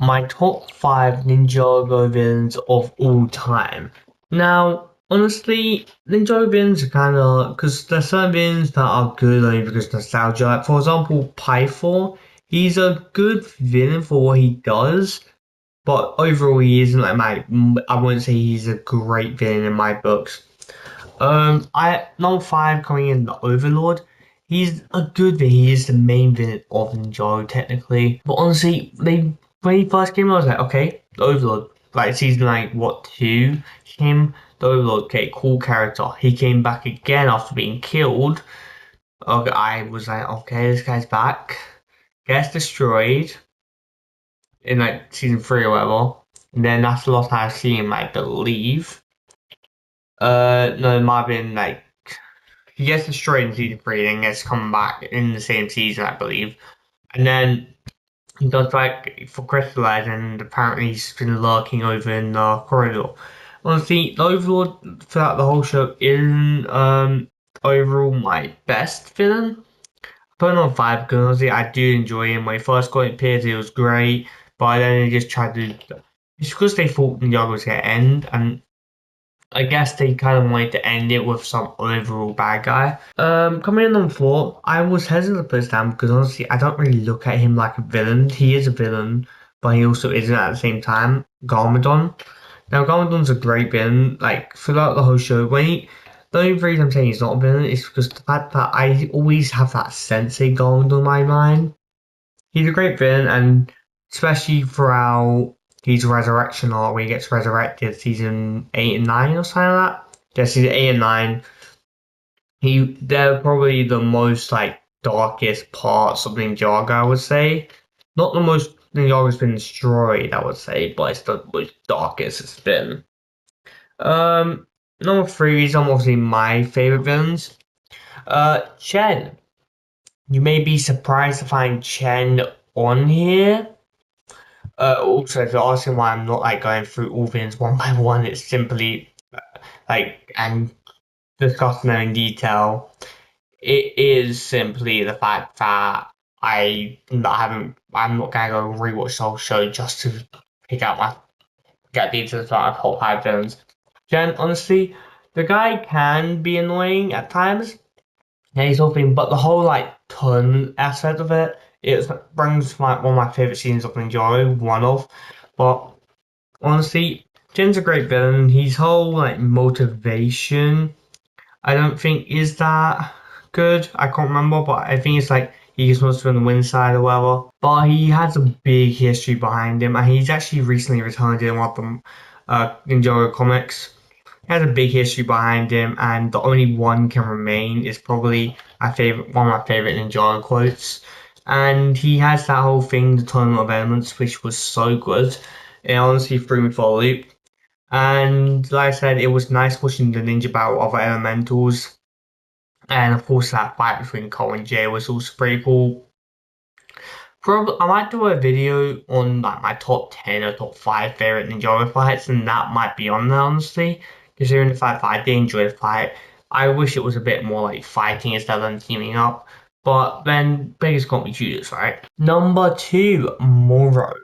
my top 5 ninjago villains of all time. Now, honestly, ninjago villains are kind of because there's certain villains that are good only because nostalgia. Like, for example, Pythor, he's a good villain for what he does, but overall he isn't like I wouldn't say he's a great villain in my books. I number 5 coming in the Overlord. He's a good villain. He is the main villain of Ninjago technically. But honestly, they when he first came out, I was like, okay, the Overlord. Like season like what 2 him the Overlord. Okay, cool character. He came back again after being killed. Okay, I was like, okay, this guy's back. Gets destroyed in like season 3 or whatever. And then that's the last time I've seen him, I believe. No, it might have been like he gets destroyed in season 3, then gets come back in the same season, I believe. And then he goes back for Crystallize, and apparently he's been lurking over in the corridor. Honestly, the Overlord throughout the whole show isn't overall my best villain. I put him on 5 because honestly, I do enjoy him. When he first got appeared, it was great, but then they just tried to. It's because they thought Ninjago was going to end, and I guess they kind of wanted to end it with some overall bad guy. Coming in on 4, I was hesitant to put this down because honestly, I don't really look at him like a villain. He is a villain, but he also isn't at the same time. Garmadon. Now, Garmadon's a great villain. Like throughout the whole show, the only reason I'm saying he's not a villain is because the fact that I always have that sensei Garmadon in my mind. He's a great villain, and especially throughout his resurrection arc, where he gets resurrected season 8 and 9 or something like that. Yeah, season 8 and 9. They're probably the most like darkest parts of Ninjago, I would say. Not the most Ninjago's been destroyed, I would say, but it's the most darkest it's been. Number 3 is obviously my favorite villains. Chen. You may be surprised to find Chen on here. Also, if you're asking why I'm not like going through all things one by one, it's simply like and discussing them in detail. It is simply the fact that I'm not gonna go rewatch the whole show just to pick out my get details about my whole 5 villains. Jen, honestly, the guy can be annoying at times. Yeah, he's thing, but the whole like ton aspect of it brings one of my favorite scenes of Ninjago, one of. But honestly, Jin's a great villain. His whole like motivation, I don't think is that good. I can't remember, but I think it's like he just wants to be on the win side or whatever. But he has a big history behind him, and he's actually recently returned in one of the Ninjago comics. He has a big history behind him, and the only one can remain is probably one of my favorite Ninjago quotes. And he has that whole thing, the Tournament of Elements, which was so good. It honestly threw me for a loop. And like I said, it was nice watching the ninja battle of other elementals. And of course, that fight between Cole and Jay was also pretty cool. Probably, I might do a video on like my top 10 or top 5 favorite Ninjago fights, and that might be on there, honestly. Considering the fact that I did enjoy the fight, I wish it was a bit more like fighting instead of teaming up. But then, beggars can't be choosers, right? Number 2, Moro.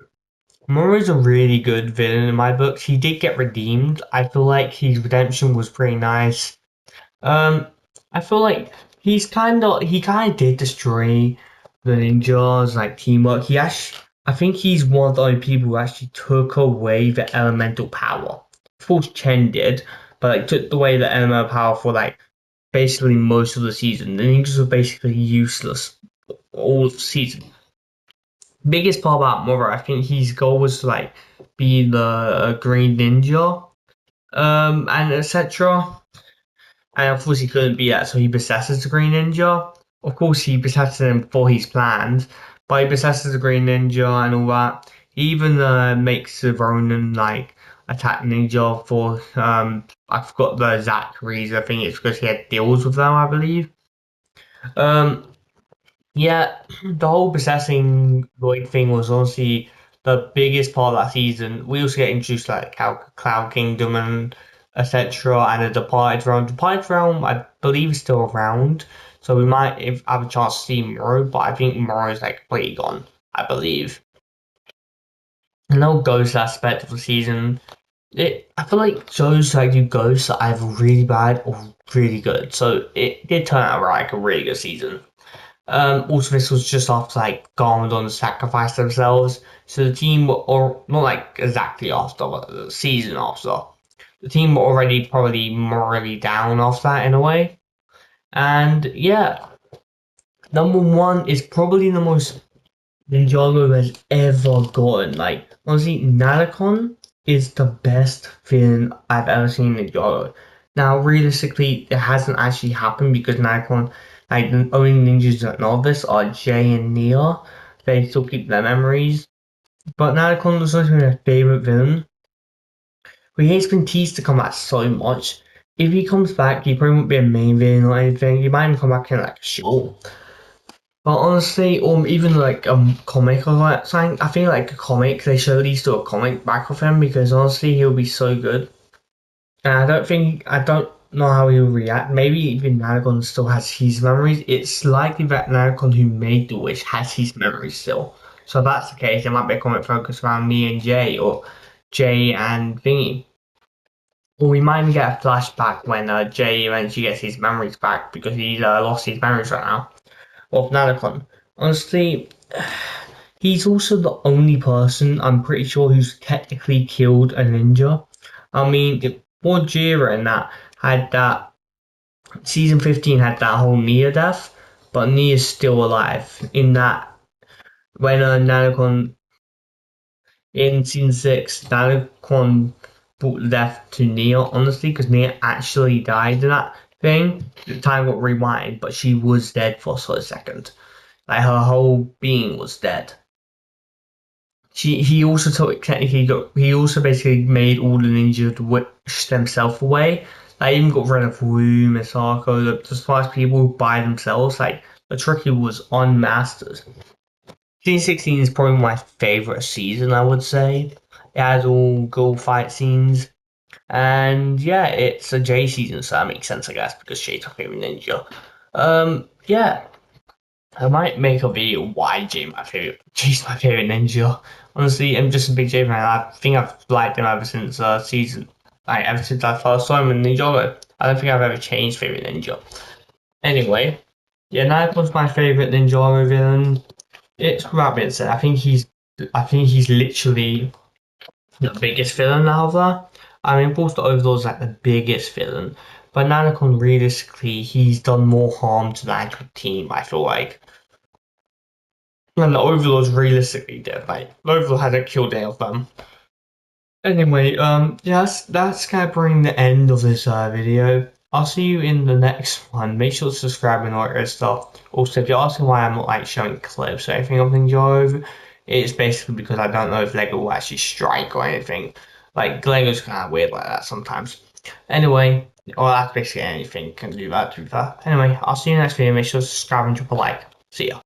Moro's a really good villain in my books. He did get redeemed. I feel like his redemption was pretty nice. Um, I feel like he kind of did destroy the ninjas like teamwork. I think he's one of the only people who actually took away the elemental power. Of course, Chen did, but like took away the elemental power for like basically most of the season. The ninjas were basically useless all of the season. Biggest part about Moro, I think his goal was to like be the green ninja, and etc. And of course he couldn't be that, so he possesses the Green Ninja. Of course he possesses him before he's planned, but he possesses the Green Ninja and all that. He even makes the Ronin like attack Ninja for I forgot the exact reason. I think it's because he had deals with them, I believe. Um yeah, the whole possessing Lloyd thing was honestly the biggest part of that season. We also get introduced to, like Cloud Kingdom and etc. and the Departed Realm. Departed Realm, I believe, is still around, so we might have a chance to see Moro, but I think Moro is like completely gone. I believe. no ghost aspect of the season. I feel like shows like do ghosts are either really bad or really good. So it did turn out like a really good season. Also, this was just after like Garmadon sacrificed themselves, so the team were, or not like exactly after, but the season after, the team were already probably morally down after that in a way. And yeah, number one is probably the most Ninjago has ever gotten. Like honestly, Nanacon is the best villain I've ever seen in Ninjago. Now, realistically, it hasn't actually happened because Nanacon, like the only ninjas that know this are Jay and Nia. They still keep their memories. But Nanacon was also my favorite villain. But he's been teased to come back so much. If he comes back, he probably won't be a main villain or anything. He might even come back in like a show. But honestly, even like comic or like something, I think like a comic, they should at least do a comic back of him because honestly, he'll be so good. And I don't know how he'll react. Maybe even Naragon still has his memories. It's likely that Naragon who made the wish has his memories still. So if that's the case, there might be a comic focused around me and Jay or Jay and Thingy. Or we might even get a flashback when Jay eventually gets his memories back because he's lost his memories right now of Nanocon. Honestly, he's also the only person I'm pretty sure who's technically killed a ninja. I mean, if Jira and that had that season 15 had that whole Nia death, but Nia's still alive. In that, when Nanocon in season 6, Nanocon brought the death to Nia, honestly, because Nia actually died in that thing. The time got rewind, but she was dead for a second. Like her whole being was dead. He also took technically got he also basically made all the ninjas wish themselves away. Like even got rid of Wu, Misako, the first people by themselves. Like the tricky was on Masters. Season 16 is probably my favorite season, I would say. It has all go fight scenes. And yeah, it's a J season, so that makes sense, I guess, because Jay's my favorite ninja. Yeah, I might make a video why Jay's my favorite ninja. Honestly, I'm just a big Jay fan. I think I've liked him ever since season, like ever since I first saw him in Ninjago. I don't think I've ever changed favorite ninja. Anyway, yeah, Nightblood's my favorite Ninjago villain. It's without being said, I think he's literally the biggest villain out of there. I mean, of course, the Overlord's like the biggest villain, but Nanacon realistically, he's done more harm to the actual team. I feel like. And the Overlord's realistically dead. Like, the Overlord hadn't killed any of them. Anyway, yeah, that's kind of bring the end of this video. I'll see you in the next one. Make sure to subscribe and all that stuff. Also, if you're asking why I'm not like showing clips or anything of Ninja, it's basically because I don't know if Lego will actually strike or anything. Like, Lego's kind of weird like that sometimes. Anyway, or that's basically anything can do that to be fair. Anyway, I'll see you in the next video. Make sure to subscribe and drop a like. See ya.